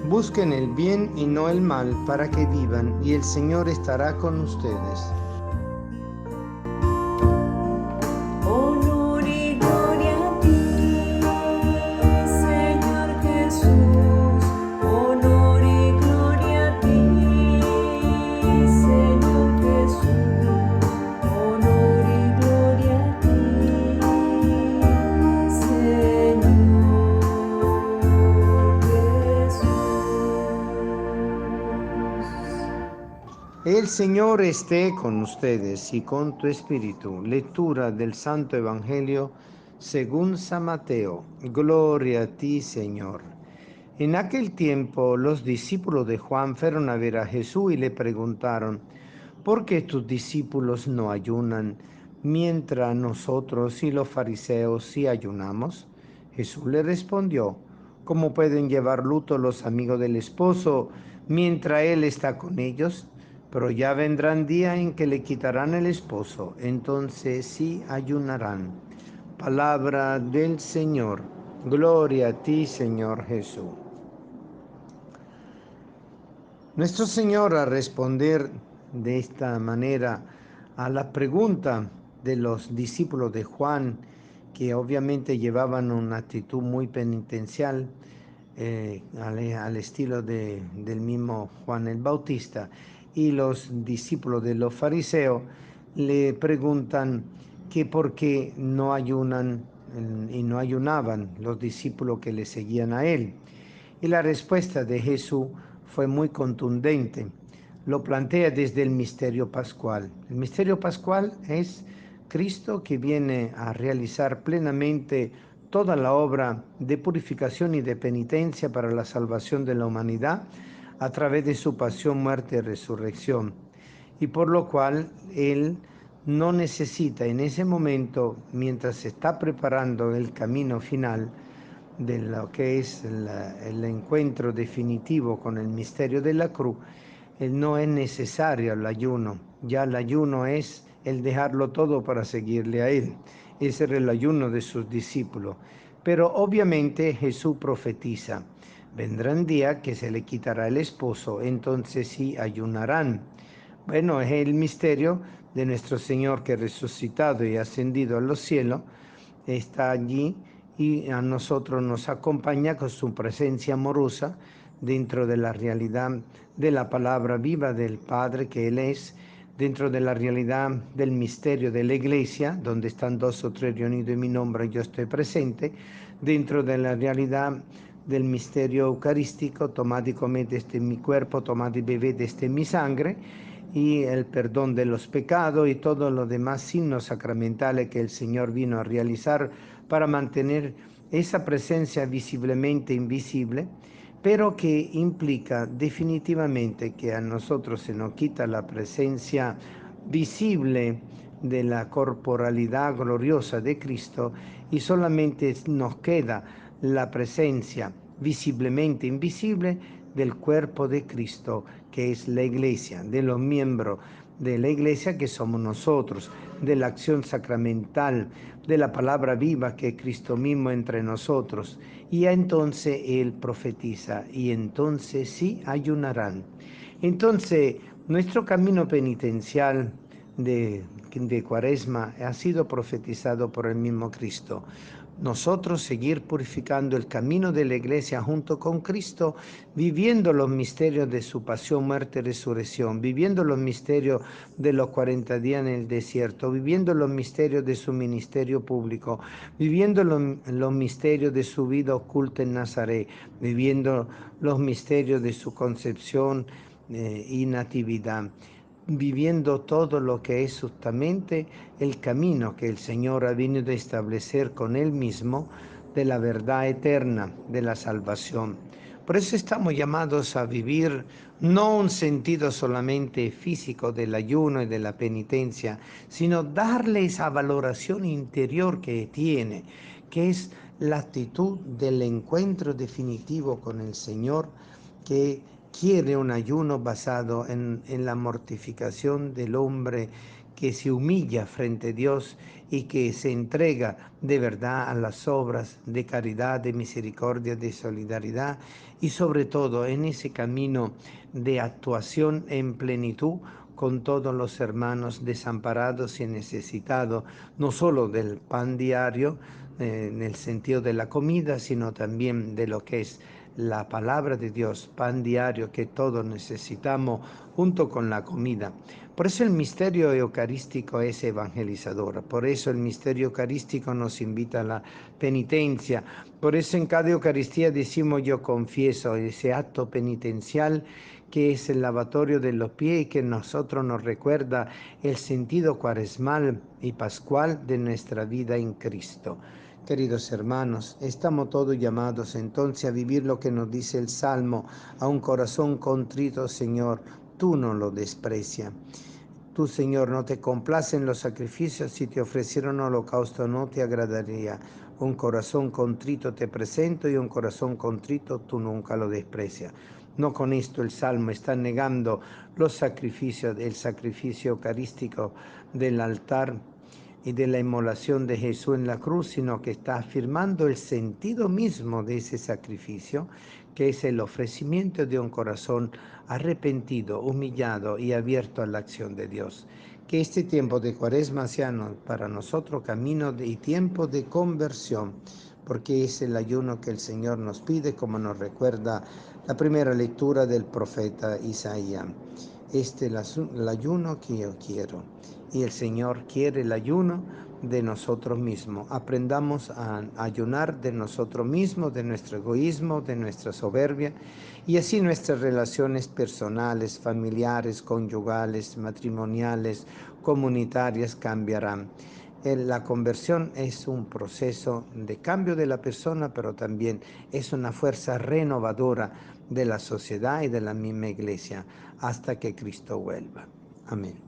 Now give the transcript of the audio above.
Busquen el bien y no el mal para que vivan, y el Señor estará con ustedes. Honor y gloria a ti, Señor Jesús. Honor y gloria a ti, Señor Jesús. Honor y gloria a ti, Señor Jesús. El Señor esté con ustedes y con tu espíritu. Lectura del Santo Evangelio según San Mateo. Gloria a ti, Señor. En aquel tiempo los discípulos de Juan fueron a ver a Jesús y le preguntaron: ¿por qué tus discípulos no ayunan, mientras nosotros y los fariseos sí ayunamos? Jesús le respondió: ¿cómo pueden llevar luto los amigos del esposo mientras él está con ellos? Pero ya vendrán días en que le quitarán el esposo, entonces sí ayunarán. Palabra del Señor. Gloria a ti, Señor Jesús. Nuestro Señor, a responder de esta manera a la pregunta de los discípulos de Juan, que obviamente llevaban una actitud muy penitencial, al estilo del mismo Juan el Bautista, y los discípulos de los fariseos le preguntan que por qué no ayunan y no ayunaban los discípulos que le seguían a él. Y la respuesta de Jesús fue muy contundente. Lo plantea desde el misterio pascual. El misterio pascual es Cristo que viene a realizar plenamente toda la obra de purificación y de penitencia para la salvación de la humanidad a través de su pasión, muerte y resurrección. Y por lo cual Él no necesita en ese momento, mientras se está preparando el camino final, de lo que es el encuentro definitivo con el misterio de la cruz, no es necesario el ayuno. Ya el ayuno es el dejarlo todo para seguirle a Él. Ese era el ayuno de sus discípulos. Pero obviamente Jesús profetiza: vendrán días que se le quitará el esposo, entonces sí ayunarán. Bueno, es el misterio de nuestro Señor que resucitado y ascendido a los cielos está allí y a nosotros nos acompaña con su presencia amorosa dentro de la realidad de la palabra viva del Padre que Él es, dentro de la realidad del misterio de la Iglesia, donde están 2 o 3 reunidos en mi nombre, yo estoy presente, dentro de la realidad del misterio eucarístico: tomad y comed este mi cuerpo, tomad y bebed este mi sangre, y el perdón de los pecados y todos los demás signos sacramentales que el Señor vino a realizar para mantener esa presencia visiblemente invisible, pero que implica definitivamente que a nosotros se nos quita la presencia visible de la corporalidad gloriosa de Cristo y solamente nos queda la presencia visiblemente invisible del cuerpo de Cristo, que es la Iglesia, de los miembros de la Iglesia que somos nosotros, de la acción sacramental, de la palabra viva que es Cristo mismo entre nosotros. Y entonces Él profetiza, y entonces sí ayunarán. Entonces, nuestro camino penitencial de Cuaresma ha sido profetizado por el mismo Cristo. Nosotros seguir purificando el camino de la Iglesia junto con Cristo, viviendo los misterios de su pasión, muerte y resurrección, viviendo los misterios de los 40 días en el desierto, viviendo los misterios de su ministerio público, viviendo los misterios de su vida oculta en Nazaret, viviendo los misterios de su concepción y natividad, viviendo todo lo que es justamente el camino que el Señor ha venido a establecer con Él mismo de la verdad eterna, de la salvación. Por eso estamos llamados a vivir no un sentido solamente físico del ayuno y de la penitencia, sino darle esa valoración interior que tiene, que es la actitud del encuentro definitivo con el Señor, que quiere un ayuno basado en la mortificación del hombre que se humilla frente a Dios y que se entrega de verdad a las obras de caridad, de misericordia, de solidaridad y sobre todo en ese camino de actuación en plenitud con todos los hermanos desamparados y necesitados, no solo del pan diario, en el sentido de la comida, sino también de lo que es la palabra de Dios, pan diario que todos necesitamos junto con la comida. Por eso el misterio eucarístico es evangelizador, por eso el misterio eucarístico nos invita a la penitencia, por eso en cada Eucaristía decimos yo confieso, ese acto penitencial que es el lavatorio de los pies y que nosotros nos recuerda el sentido cuaresmal y pascual de nuestra vida en Cristo. Queridos hermanos, estamos todos llamados entonces a vivir lo que nos dice el Salmo, a un corazón contrito, Señor, tú no lo desprecias. Tú, Señor, no te complace en los sacrificios, si te ofreciera un holocausto no te agradaría. Un corazón contrito te presento y un corazón contrito tú nunca lo desprecias. No con esto el Salmo está negando los sacrificios, el sacrificio eucarístico del altar y de la inmolación de Jesús en la cruz, sino que está afirmando el sentido mismo de ese sacrificio, que es el ofrecimiento de un corazón arrepentido, humillado y abierto a la acción de Dios. Que este tiempo de Cuaresma sea para nosotros camino y tiempo de conversión, porque es el ayuno que el Señor nos pide, como nos recuerda la primera lectura del profeta Isaías. Este es el ayuno que yo quiero. Y el Señor quiere el ayuno de nosotros mismos. Aprendamos a ayunar de nosotros mismos, de nuestro egoísmo, de nuestra soberbia, y así nuestras relaciones personales, familiares, conyugales, matrimoniales, comunitarias cambiarán. La conversión es un proceso de cambio de la persona, pero también es una fuerza renovadora de la sociedad y de la misma iglesia hasta que Cristo vuelva. Amén.